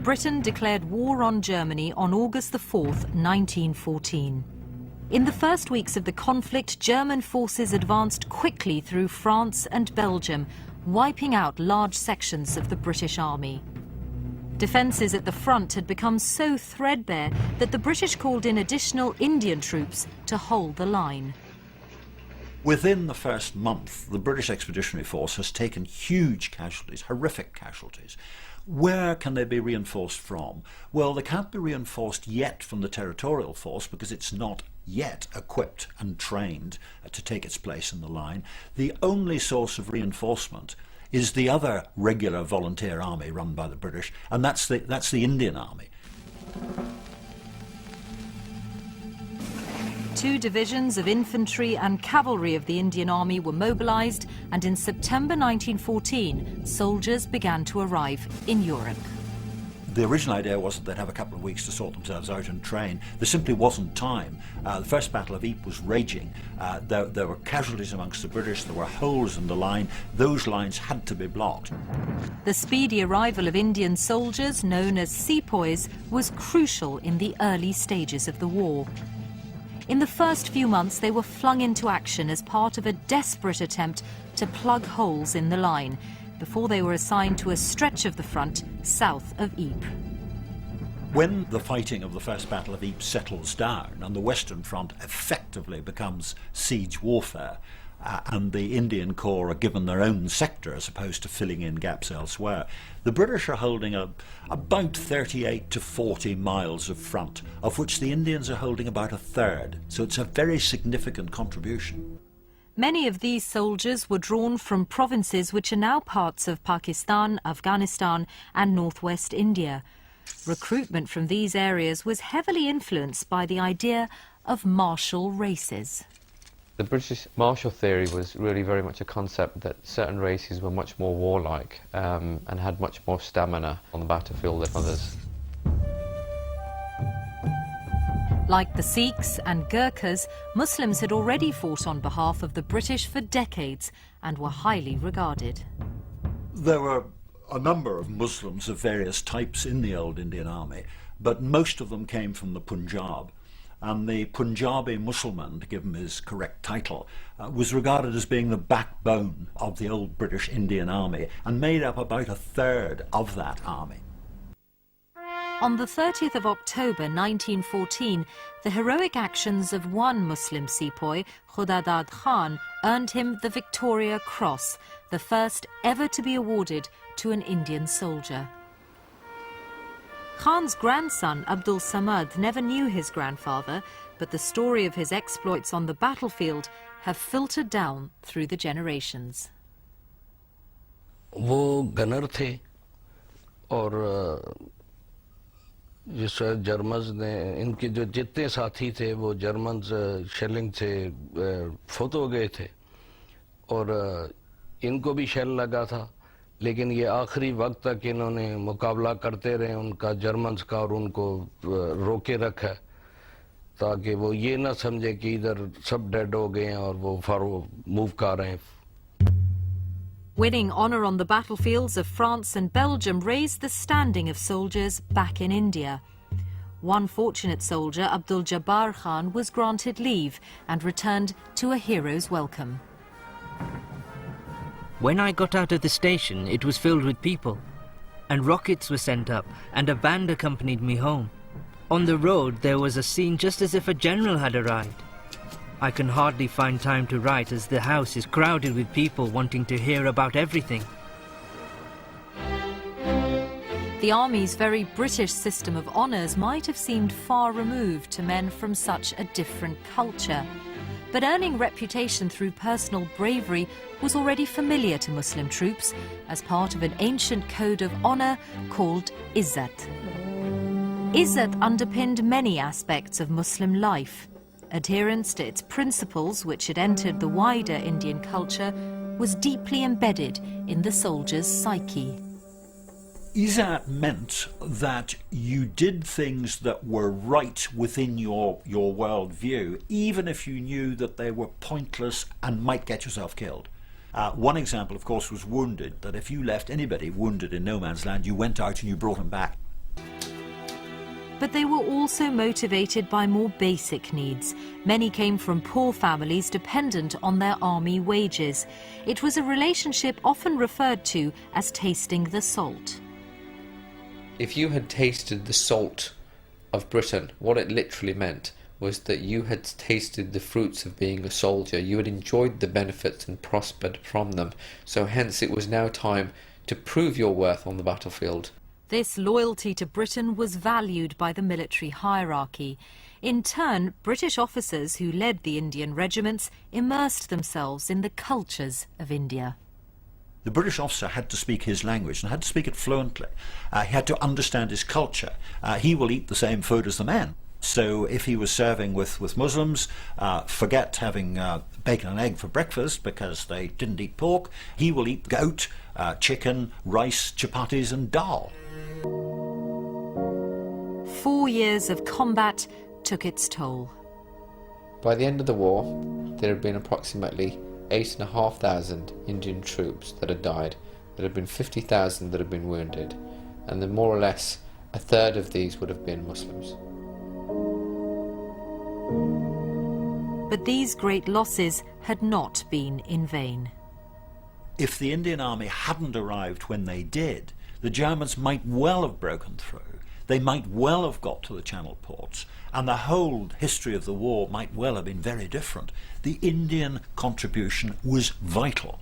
Britain declared war on Germany on August the 4th, 1914. In the first weeks of the conflict, German forces advanced quickly through France and Belgium, wiping out large sections of the British Army. Defences at the front had become so threadbare that the British called in additional Indian troops to hold the line. Within the first month, the British Expeditionary Force has taken huge casualties, horrific casualties. Where can they be reinforced from? Well, they can't be reinforced yet from the Territorial Force because it's not yet equipped and trained to take its place in the line. The only source of reinforcement is the other regular volunteer army run by the British, and that's the Indian Army. 2 divisions of infantry and cavalry of the Indian Army were mobilised, and in September 1914, soldiers began to arrive in Europe. The original idea was that they'd have a couple of weeks to sort themselves out and train. There simply wasn't time. The First Battle of Ypres was raging. There were casualties amongst the British, there were holes in the line. Those lines had to be blocked. The speedy arrival of Indian soldiers, known as sepoys, was crucial in the early stages of the war. In the first few months, they were flung into action as part of a desperate attempt to plug holes in the line, before they were assigned to a stretch of the front south of Ypres. When the fighting of the First Battle of Ypres settles down and the Western Front effectively becomes siege warfare, and the Indian Corps are given their own sector as opposed to filling in gaps elsewhere, the British are holding about 38 to 40 miles of front, of which the Indians are holding about a third. So it's a very significant contribution. Many of these soldiers were drawn from provinces which are now parts of Pakistan, Afghanistan and northwest India. Recruitment from these areas was heavily influenced by the idea of martial races. The British martial theory was really very much a concept that certain races were much more warlike and had much more stamina on the battlefield than others. Like the Sikhs and Gurkhas, Muslims had already fought on behalf of the British for decades and were highly regarded. There were a number of Muslims of various types in the old Indian Army, but most of them came from the Punjab. And the Punjabi Mussulman, to give him his correct title, was regarded as being the backbone of the old British Indian Army and made up about a third of that army. On the 30th of October 1914, the heroic actions of one Muslim sepoy, Khudadad Khan, earned him the Victoria Cross, the first ever to be awarded to an Indian soldier. Khan's grandson, Abdul Samad, never knew his grandfather, but the story of his exploits on the battlefield have filtered down through the generations. वो gunner थे और जिस Germans ने इनके जो जितने साथी थे वो जर्मन्स शेलिंग से फौत हो गए थे और इनको भी शेल लगा था, लेकिन ये आखिरी वक्त तक इन्होंने मुकाबला करते रहे उनका जर्मन्स का और उनको रोके रखा ताकि वो ये ना समझे कि इधर सब डेड हो गए हैं और वो फारो मूव कर रहे हैं. Winning honour on the battlefields of France and Belgium raised the standing of soldiers back in India. One fortunate soldier, Abdul Jabbar Khan, was granted leave and returned to a hero's welcome. When I got out of the station, it was filled with people, and rockets were sent up, and a band accompanied me home. On the road, there was a scene just as if a general had arrived. I can hardly find time to write as the house is crowded with people wanting to hear about everything. The Army's very British system of honours might have seemed far removed to men from such a different culture. But earning reputation through personal bravery was already familiar to Muslim troops as part of an ancient code of honour called Izzat. Izzat underpinned many aspects of Muslim life. Adherence to its principles, which had entered the wider Indian culture, was deeply embedded in the soldier's psyche. Izzat meant that you did things that were right within your worldview, even if you knew that they were pointless and might get yourself killed. One example, of course, was wounded, that if you left anybody wounded in no man's land, you went out and you brought him back. But they were also motivated by more basic needs. Many came from poor families dependent on their army wages. It was a relationship often referred to as tasting the salt. If you had tasted the salt of Britain, what it literally meant was that you had tasted the fruits of being a soldier. You had enjoyed the benefits and prospered from them. So hence it was now time to prove your worth on the battlefield. This loyalty to Britain was valued by the military hierarchy. In turn, British officers who led the Indian regiments immersed themselves in the cultures of India. The British officer had to speak his language and had to speak it fluently. He had to understand his culture. He will eat the same food as the men. So if he was serving with Muslims, forget having bacon and egg for breakfast because they didn't eat pork. He will eat goat, chicken, rice, chapatis and dal. 4 years of combat took its toll. By the end of the war, there had been approximately 8,500 Indian troops that had died. There had been 50,000 that had been wounded, and then more or less a third of these would have been Muslims. But these great losses had not been in vain. If the Indian army hadn't arrived when they did, the Germans might well have broken through. They might well have got to the Channel ports, and the whole history of the war might well have been very different. The Indian contribution was vital.